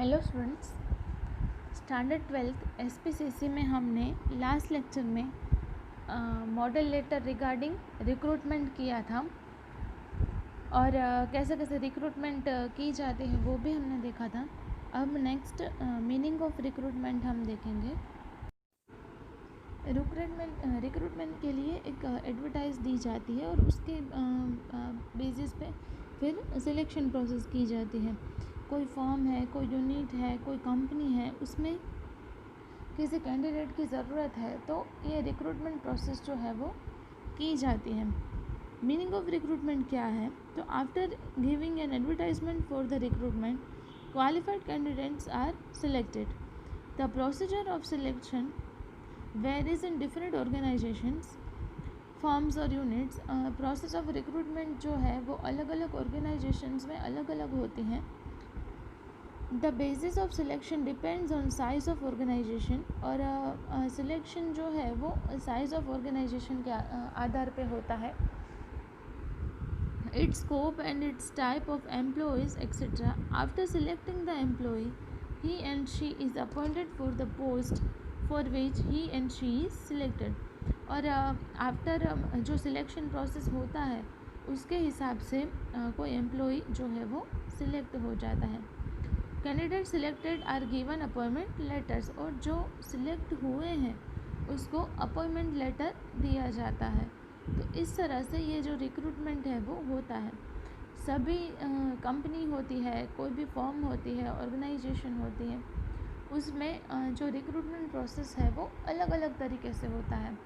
Hello students, standard 12th SPCC में हमने last lecture में मॉडल लेटर रिगार्डिंग रिक्रूटमेंट किया था और कैसे कैसे रिक्रूटमेंट की जाती है वो भी हमने देखा था। अब नेक्स्ट मीनिंग ऑफ रिक्रूटमेंट हम देखेंगे। रिक्रूटमेंट के लिए एक एडवर्टाइज दी जाती है और उसके बेसिस पे फिर सिलेक्शन प्रोसेस की जाती है। कोई फॉर्म है, कोई यूनिट है, कोई कंपनी है, उसमें किसी कैंडिडेट की ज़रूरत है तो ये रिक्रूटमेंट प्रोसेस जो है वो की जाती है। मीनिंग ऑफ रिक्रूटमेंट क्या है? तो after giving an advertisement for the recruitment, qualified candidates are selected. The procedure of selection varies in different organisations, forms और यूनिट्स। प्रोसेस ऑफ रिक्रूटमेंट जो है वो अलग अलग ऑर्गेनाइजेशंस में अलग अलग होती हैं। The basis of selection depends on size of organisation, और सिलेक्शन जो है वो साइज ऑफ ऑर्गेनाइजेशन के आधार पे होता है। It's scope and it's type of employees etcetera. After selecting the employee, he and she is appointed for the post for which he and she is selected. और after जो selection process होता है उसके हिसाब से कोई एम्प्लॉय जो है वो सिलेक्ट हो जाता है। Candidate selected are given appointment letters, और जो सिलेक्ट हुए हैं उसको अपॉइंटमेंट लेटर दिया जाता है। तो इस तरह से ये जो रिक्रूटमेंट है वो होता है। सभी कंपनी होती है, कोई भी फॉर्म होती है, ऑर्गेनाइजेशन होती है, उसमें जो रिक्रूटमेंट प्रोसेस है वो अलग अलग तरीके से होता है।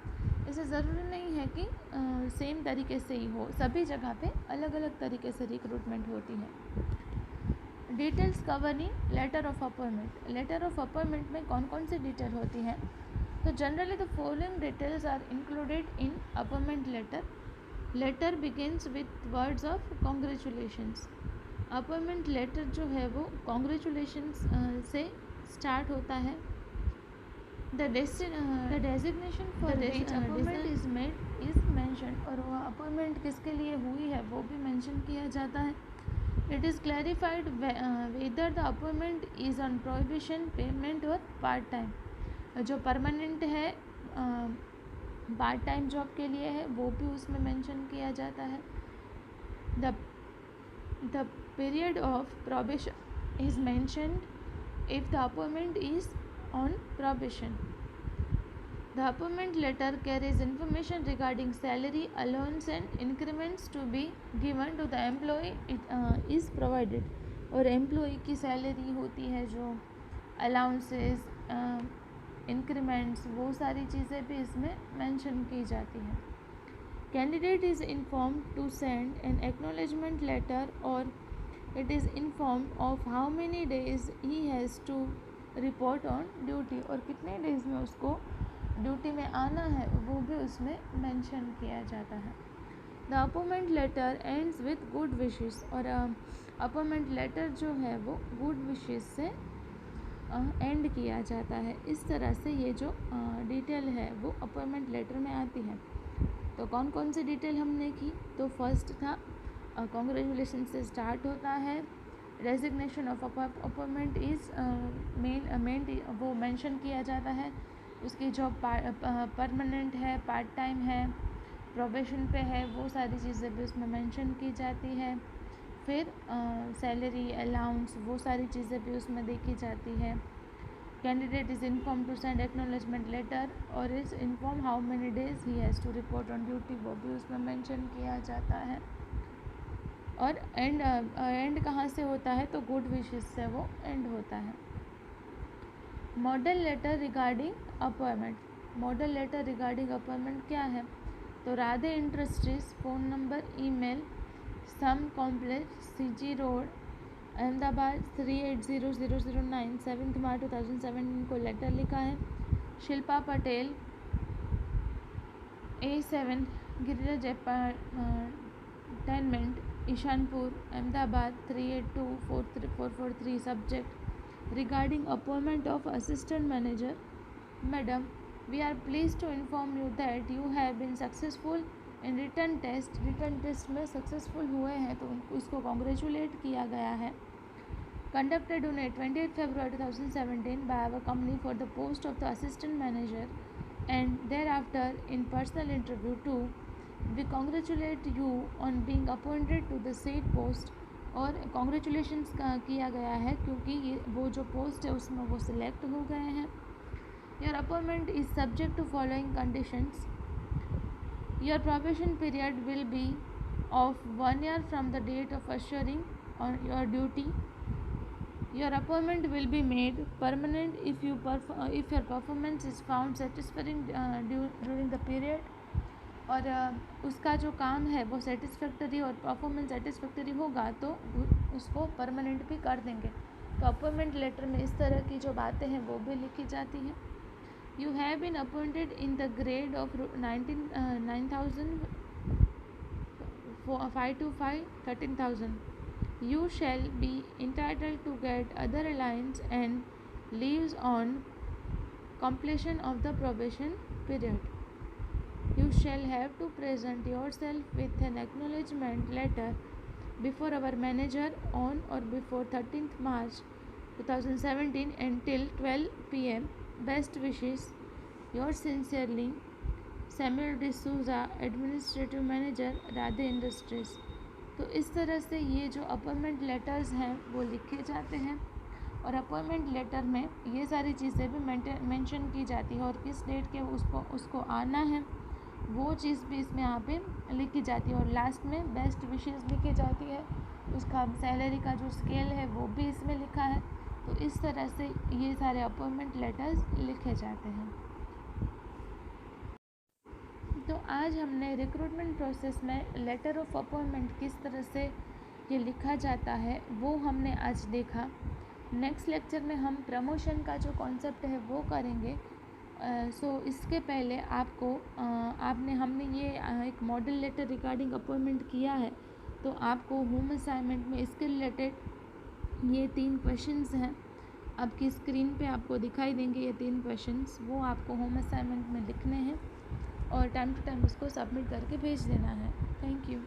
इसे ज़रूरी नहीं है कि सेम तरीके से ही हो, सभी जगह पे अलग अलग तरीके से रिक्रूटमेंट होती है। Details covering letter of appointment. Letter of appointment में कौन कौन सी डिटेल होती हैं? तो generally the following details are included in appointment letter. Letter begins with words of congratulations. Appointment letter जो है वो कॉन्ग्रेचुलेशंस से स्टार्ट होता है। The designation for which appointment is made is mention, और वह अपॉइंटमेंट किसके लिए हुई है वो भी मेंशन किया जाता है। It is clarified whether the appointment is on prohibition, payment और पार्ट टाइम। जो परमानेंट है, पार्ट टाइम जॉब के लिए है, वो भी उसमें मेंशन किया जाता है। The period of probation is mentioned if the appointment is on probation. The appointment letter carries information regarding salary, allowance and increments to be given to the employee. It is provided, और employee की salary होती है, जो allowances, increments, वो सारी चीज़ें भी इसमें मेंशन की जाती हैं। Candidate is informed to send an acknowledgement letter, और it is informed of how many days he has to report on duty, और कितने डेज में उसको ड्यूटी में आना है वो भी उसमें मेंशन किया जाता है। The appointment letter ends with good wishes, और अपॉइंटमेंट लेटर जो है वो गुड विशेस से एंड किया जाता है। इस तरह से ये जो डिटेल है वो अपॉइंटमेंट लेटर में आती है। तो कौन कौन सी डिटेल हमने की? तो फर्स्ट था कॉन्ग्रेचुलेशन से स्टार्ट होता है। Resignation of appointment is main वो मेंशन किया जाता है। उसकी जॉब परमानेंट है, पार्ट टाइम है, प्रोबेशन पे है, वो सारी चीज़ें भी उसमें मेंशन की जाती है। फिर सैलरी, अलाउंस, वो सारी चीज़ें भी उसमें देखी जाती है। Candidate is inform to send acknowledgement letter, और is inform how many days he has to report on duty, वो भी उसमें मेंशन किया जाता है। और एंड कहाँ से होता है? तो गुड विशेस से वो एंड होता है। Model letter regarding appointment. Model letter regarding appointment क्या है? तो Radhe Industries, phone number, email, some complex, CG road, Ahmedabad 380009, 7 मार्च 2017 को लेटर लिखा है। Shilpa Patel, A7 Giriraj apartment, Ishanpur, Ahmedabad 382443, subject regarding appointment of assistant manager. Madam, we are pleased to inform you that you have been successful in written test में successful हुए हैं तो उसको congratulate किया गया है। conducted on 28 February 2017 by our company for the post of the assistant manager and thereafter in personal interview too. We congratulate you on being appointed to the said post. और congratulations किया गया है क्योंकि ये वो जो पोस्ट है उसमें वो सिलेक्ट हो गए हैं. Your appointment is subject to following conditions. Your probation period will be of 1 year from the date of assuring on your duty. Your appointment will be made permanent if your performance is found satisfying during the period. और उसका जो काम है वो satisfactory और performance satisfactory होगा तो उसको परमानेंट भी कर देंगे. तो अपॉइंटमेंट लेटर में इस तरह की जो बातें हैं वो भी लिखी जाती हैं. You have been appointed in the grade of 9,525 13,000. You shall be entitled to get other allowance and leaves on completion of the probation period. You shall have to present yourself with an acknowledgement letter before our manager on or before 13th March 2017 until 12 p.m. Best wishes. Yours sincerely, Samuel D'Souza, Administrative Manager, Radhe Industries. तो इस तरह से ये जो appointment letters हैं वो लिखे जाते हैं और अपॉइंटमेंट लेटर में ये सारी चीज़ें भी मेंशन की जाती है और किस डेट के उसको आना है वो चीज़ भी इसमें यहाँ पे लिखी जाती है. और लास्ट में बेस्ट विशेस लिखी जाती है. उसका सैलरी का जो स्केल है वो भी इसमें लिखा है. तो इस तरह से ये सारे अपॉइंटमेंट लेटर्स लिखे जाते हैं. तो आज हमने रिक्रूटमेंट प्रोसेस में लेटर ऑफ अपॉइंटमेंट किस तरह से ये लिखा जाता है वो हमने आज देखा. नेक्स्ट लेक्चर में हम प्रमोशन का जो कॉन्सेप्ट है वो करेंगे. सो इसके पहले आपको हमने ये एक मॉडल लेटर रिगार्डिंग अपॉइंटमेंट किया है. तो आपको होम असाइनमेंट में इसके रिलेटेड ये 3 क्वेश्चंस हैं आपकी स्क्रीन पे आपको दिखाई देंगे. ये 3 क्वेश्चंस वो आपको होम असाइनमेंट में लिखने हैं और टाइम टू टाइम उसको सबमिट करके भेज देना है. Thank you.